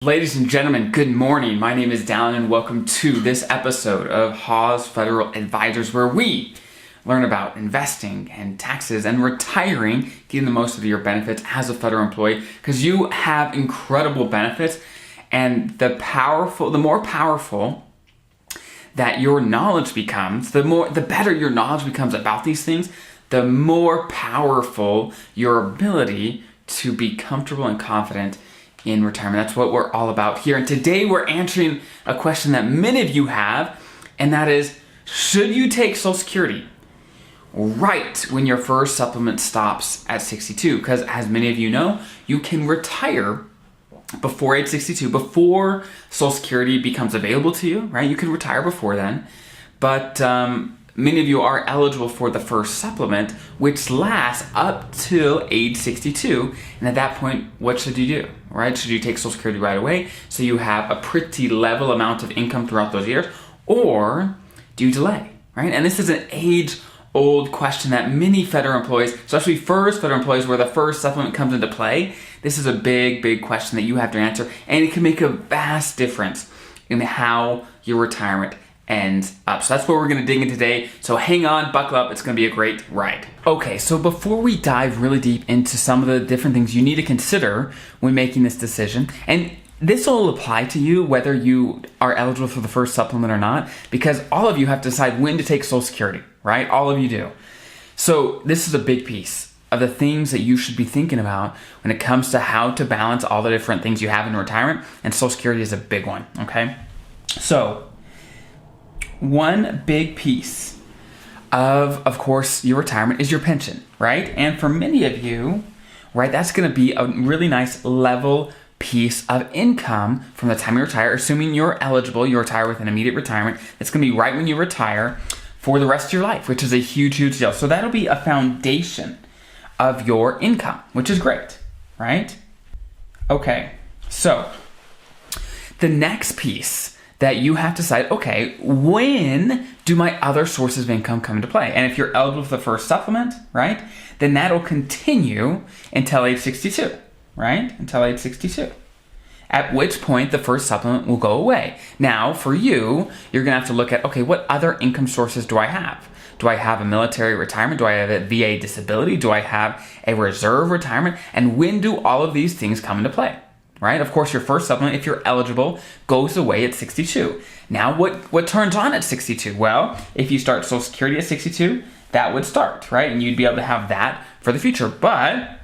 Ladies and gentlemen, good morning. My name is Dallin and welcome to this episode of Hawes Federal Advisors, where we learn about investing and taxes and retiring, getting the most of your benefits as a federal employee, because you have incredible benefits, and the more powerful that your knowledge becomes, the better your knowledge becomes about these things, the more powerful your ability to be comfortable and confident in retirement. That's what we're all about here. And today we're answering a question that many of you have, and that is, should you take Social Security right when your FERS supplement stops at 62? Because as many of you know, you can retire before age 62, before Social Security becomes available to you, right? You can retire before then, but many of you are eligible for the FERS supplement, which lasts up till age 62. And at that point, what should you do, right? Should you take Social Security right away so you have a pretty level amount of income throughout those years? Or do you delay, right? And this is an age-old question that many federal employees, especially FERS federal employees where the FERS supplement comes into play, this is a big, big question that you have to answer. And it can make a vast difference in how your retirement ends up. So that's what we're going to dig in today. So hang on, buckle up. It's going to be a great ride. Okay, so before we dive really deep into some of the different things you need to consider when making this decision, and this will apply to you whether you are eligible for the FERS supplement or not, because all of you have to decide when to take Social Security, right? All of you do. So this is a big piece of the things that you should be thinking about when it comes to how to balance all the different things you have in retirement, and Social Security is a big one, okay? So one big piece of course, your retirement is your pension, right? And for many of you, right, that's going to be a really nice level piece of income from the time you retire, assuming you're eligible, you retire with an immediate retirement. It's going to be right when you retire for the rest of your life, which is a huge, huge deal. So that'll be a foundation of your income, which is great, right? Okay, so the next piece that you have to decide, okay, when do my other sources of income come into play? And if you're eligible for the FERS supplement, right, then that'll continue until age 62, right? Until age 62. At which point the FERS supplement will go away. Now, for you, you're gonna have to look at, okay, what other income sources do I have? Do I have a military retirement? Do I have a VA disability? Do I have a reserve retirement? And when do all of these things come into play? Right? Of course, your FERS supplement, if you're eligible, goes away at 62. Now, what turns on at 62? Well, if you start Social Security at 62, that would start, right? And you'd be able to have that for the future. But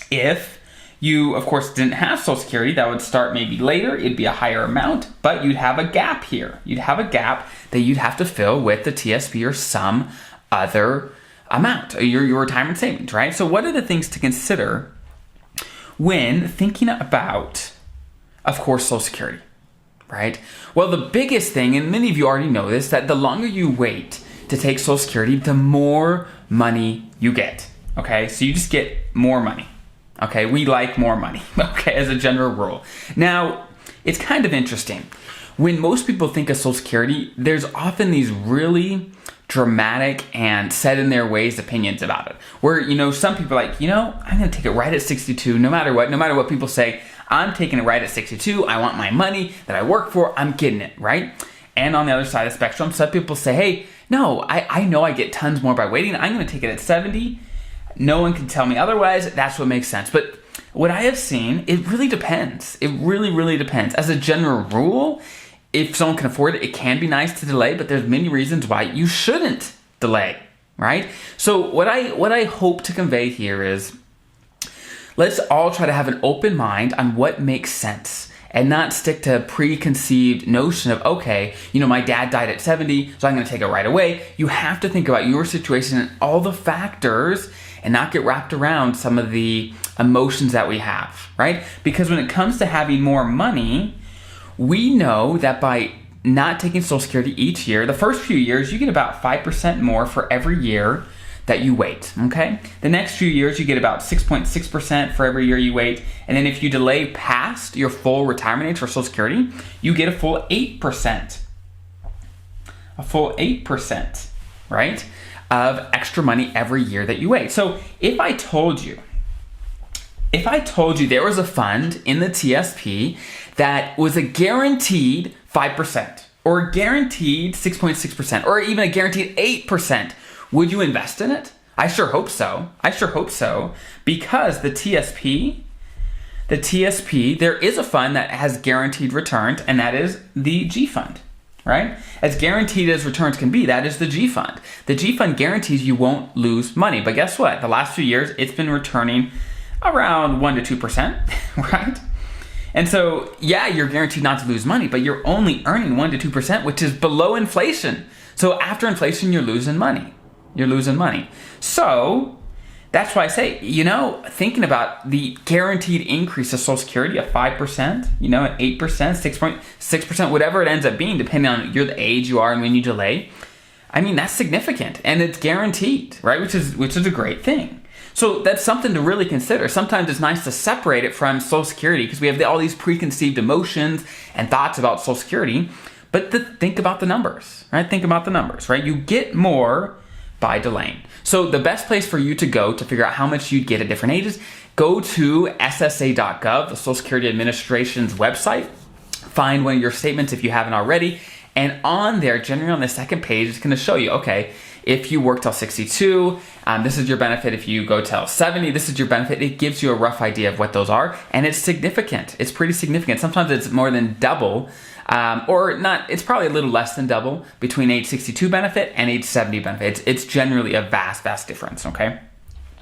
if you, of course, didn't have Social Security, that would start maybe later. It'd be a higher amount, but you'd have a gap here. You'd have a gap that you'd have to fill with the TSP or some other amount, your retirement savings, right? So what are the things to consider when thinking about, of course, Social Security, right? Well, the biggest thing, and many of you already know this, that the longer you wait to take Social Security, the more money you get, okay? So you just get more money, okay? We like more money, okay, as a general rule. Now, it's kind of interesting. When most people think of Social Security, there's often these really dramatic and set in their ways opinions about it. Where, some people are like, I'm going to take it right at 62, no matter what people say, I'm taking it right at 62. I want my money that I work for. I'm getting it, right? And on the other side of the spectrum, some people say, hey, no, I know I get tons more by waiting. I'm going to take it at 70. No one can tell me otherwise. That's what makes sense. But what I have seen, it really depends. It really, really depends. As a general rule, if someone can afford it, it can be nice to delay, but there's many reasons why you shouldn't delay, right? So what I hope to convey here is, let's all try to have an open mind on what makes sense and not stick to a preconceived notion of, okay, my dad died at 70, so I'm going to take it right away. You have to think about your situation and all the factors and not get wrapped around some of the emotions that we have, right? Because when it comes to having more money, we know that by not taking Social Security each year, the first few years, you get about 5% more for every year that you wait, okay? The next few years, you get about 6.6% for every year you wait. And then if you delay past your full retirement age for Social Security, you get a full 8%. A full 8%, right, of extra money every year that you wait. So if I told you If I told you there was a fund in the TSP that was a guaranteed 5%, or a guaranteed 6.6%, or even a guaranteed 8%, would you invest in it? I sure hope so. Because the TSP, there is a fund that has guaranteed returns, and that is the G fund, right? As guaranteed as returns can be, that is the G fund. The G fund guarantees you won't lose money. But guess what? The last few years, it's been returning around 1% to 2%, right? And so, yeah, you're guaranteed not to lose money, but you're only earning 1% to 2%, which is below inflation. So after inflation, you're losing money. So that's why I say, thinking about the guaranteed increase of Social Security of 5%, an 8%, 6.6%, whatever it ends up being, depending on the age you are and when you delay. I mean, that's significant, and it's guaranteed, right? Which is a great thing. So that's something to really consider. Sometimes it's nice to separate it from Social Security because we have all these preconceived emotions and thoughts about Social Security, but think about the numbers, right? You get more by delaying. So the best place for you to go to figure out how much you'd get at different ages, go to ssa.gov, the Social Security Administration's website, find one of your statements if you haven't already, and on there, generally on the second page, it's going to show you, okay, if you work till 62, this is your benefit. If you go till 70, this is your benefit. It gives you a rough idea of what those are, and it's significant. It's pretty significant. Sometimes it's more than double, or not. It's probably a little less than double between age 62 benefit and age 70 benefit. It's generally a vast difference, okay?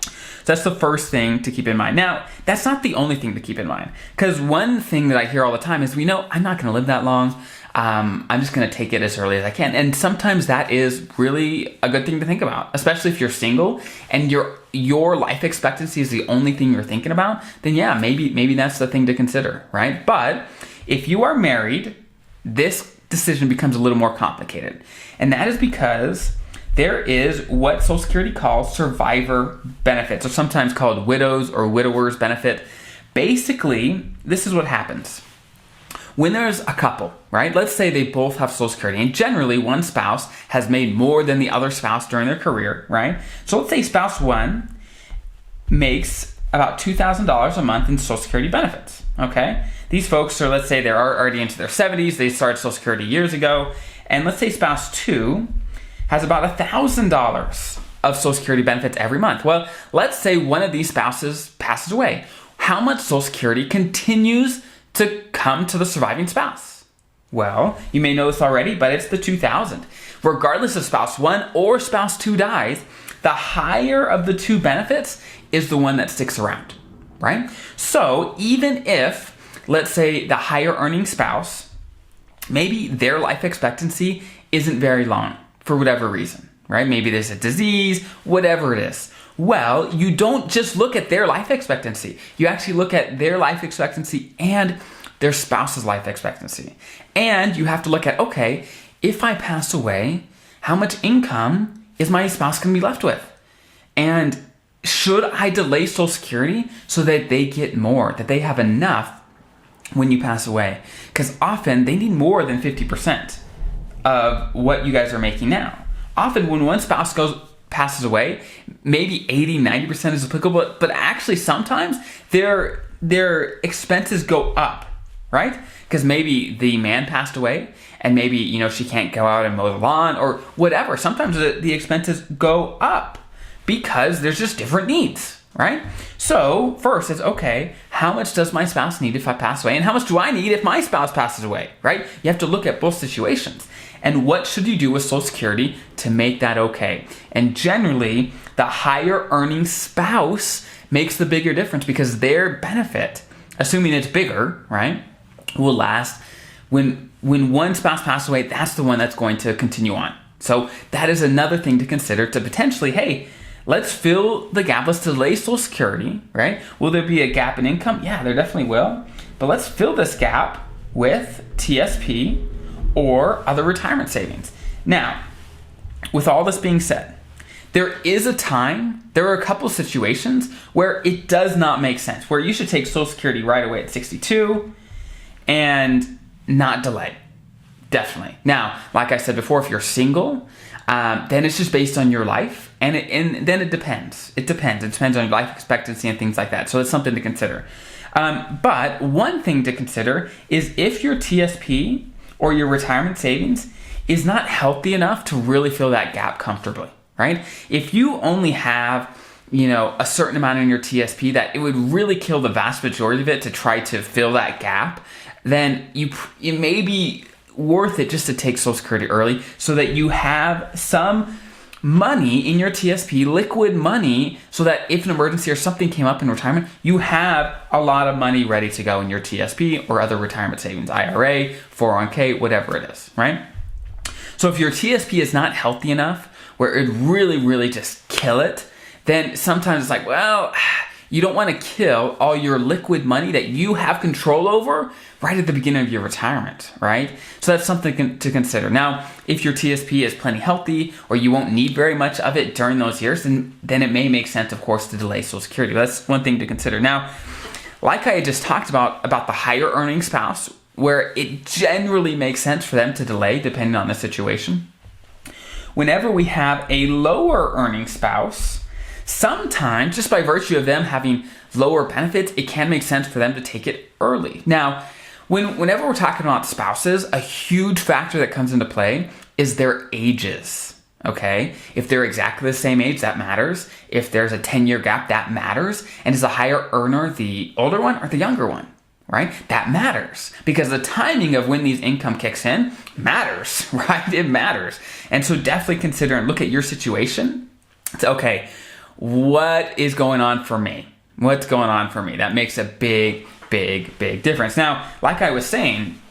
So that's the first thing to keep in mind. Now, that's not the only thing to keep in mind, because one thing that I hear all the time is, I'm not going to live that long. I'm just going to take it as early as I can. And sometimes that is really a good thing to think about, especially if you're single and your life expectancy is the only thing you're thinking about, then yeah, maybe that's the thing to consider, right? But if you are married, this decision becomes a little more complicated. And that is because there is what Social Security calls survivor benefits, or sometimes called widows or widowers benefit. Basically, this is what happens. When there's a couple, right? Let's say they both have Social Security, and generally one spouse has made more than the other spouse during their career, right? So let's say spouse one makes about $2,000 a month in Social Security benefits, okay? These folks are, let's say they're already into their 70s, they started Social Security years ago, and let's say spouse two has about $1,000 of Social Security benefits every month. Well, let's say one of these spouses passes away. How much Social Security continues to come to the surviving spouse? Well, you may know this already, but it's the $2,000. Regardless of spouse one or spouse two dies, the higher of the two benefits is the one that sticks around, right? So even if, let's say, the higher earning spouse, maybe their life expectancy isn't very long for whatever reason, right? Maybe there's a disease, whatever it is. Well, you don't just look at their life expectancy. You actually look at their life expectancy and their spouse's life expectancy. And you have to look at, okay, if I pass away, how much income is my spouse going to be left with? And should I delay Social Security so that they get more, that they have enough when you pass away? Because often they need more than 50% of what you guys are making now. Often when one spouse passes away, maybe 80-90% is applicable, but actually sometimes their expenses go up, right? Because maybe the man passed away and maybe she can't go out and mow the lawn or whatever. Sometimes the expenses go up because there's just different needs, right? So first it's, okay, how much does my spouse need if I pass away, and how much do I need if my spouse passes away, right? You have to look at both situations. And what should you do with Social Security to make that okay? And generally, the higher earning spouse makes the bigger difference because their benefit, assuming it's bigger, right, will last. When one spouse passes away, that's the one that's going to continue on. So that is another thing to consider, to potentially, hey, let's fill the gap. Let's delay Social Security, right? Will there be a gap in income? Yeah, there definitely will. But let's fill this gap with TSP or other retirement savings. Now, with all this being said, there are a couple situations where it does not make sense, where you should take Social Security right away at 62 and not delay. definitely. Now, like I said before, if you're single, then it's just based on your life, and then it depends. It depends on your life expectancy and things like that. So it's something to consider. But one thing to consider is if your TSP or your retirement savings is not healthy enough to really fill that gap comfortably, right? If you only have, a certain amount in your TSP that it would really kill the vast majority of it to try to fill that gap, then it may be worth it just to take Social Security early so that you have some money in your TSP, liquid money, so that if an emergency or something came up in retirement, you have a lot of money ready to go in your TSP or other retirement savings, IRA, 401k, whatever it is, right? So if your TSP is not healthy enough where it really, really just kill it, then sometimes it's like, well, you don't want to kill all your liquid money that you have control over right at the beginning of your retirement, right? So that's something to consider. Now, if your TSP is plenty healthy or you won't need very much of it during those years, then it may make sense, of course, to delay Social Security. That's one thing to consider. Now, like I had just talked about the higher earning spouse, where it generally makes sense for them to delay depending on the situation. Whenever we have a lower earning spouse, sometimes, just by virtue of them having lower benefits, it can make sense for them to take it early. Now, whenever we're talking about spouses, a huge factor that comes into play is their ages, okay? If they're exactly the same age, that matters. If there's a 10-year gap, that matters. And is the higher earner the older one or the younger one, right? That matters because the timing of when these income kicks in matters, right? It matters. And so definitely consider and look at your situation. It's okay. What is going on for me? What's going on for me? That makes a big difference. Now, like I was saying,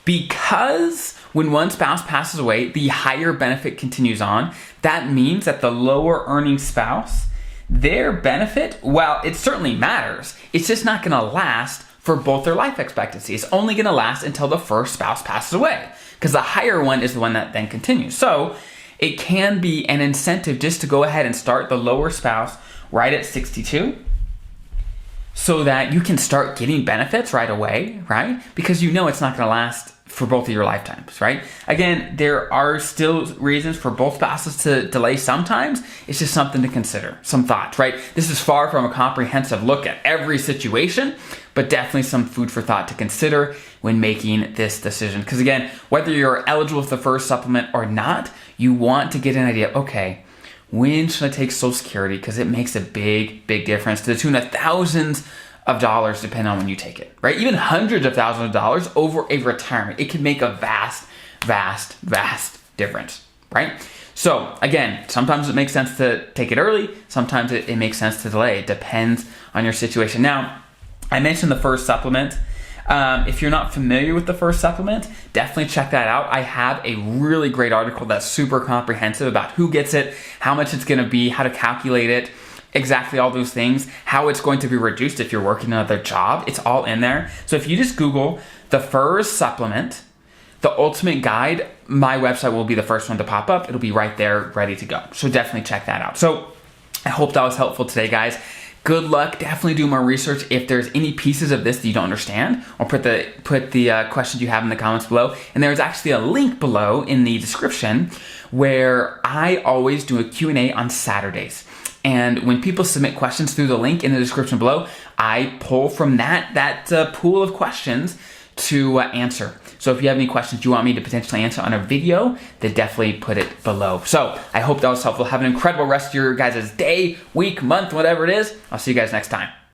because when one spouse passes away, the higher benefit continues on. That means that the lower earning spouse, their benefit, well, it certainly matters. It's just not going to last for both their life expectancy. It's only going to last until the first spouse passes away because the higher one is the one that then continues. So it can be an incentive just to go ahead and start the lower spouse right at 62 so that you can start getting benefits right away, right? Because it's not going to last for both of your lifetimes, right? Again, there are still reasons for both spouses to delay sometimes. It's just something to consider, some thoughts, right? This is far from a comprehensive look at every situation, but definitely some food for thought to consider when making this decision. Because again, whether you're eligible for the FERS supplement or not, you want to get an idea, okay, when should I take Social Security? Because it makes a big difference to the tune of thousands of dollars depending on when you take it, right? Even hundreds of thousands of dollars over a retirement. It can make a vast difference, right? So again, sometimes it makes sense to take it early. Sometimes it makes sense to delay. It depends on your situation. Now, I mentioned the FERS supplement. If you're not familiar with the FERS supplement, definitely check that out. I have a really great article that's super comprehensive about who gets it, how much it's going to be, how to calculate it, exactly all those things, how it's going to be reduced if you're working another job. It's all in there. So if you just Google the FERS supplement, the ultimate guide, my website will be the first one to pop up. It'll be right there, ready to go. So definitely check that out. So I hope that was helpful today, guys. Good luck. Definitely do more research. If there's any pieces of this that you don't understand, or put the questions you have in the comments below. And there's actually a link below in the description where I always do a Q&A on Saturdays. And when people submit questions through the link in the description below, I pull from that pool of questions to answer. So if you have any questions you want me to potentially answer on a video, then definitely put it below. So I hope that was helpful. Have an incredible rest of your guys' day, week, month, whatever it is. I'll see you guys next time.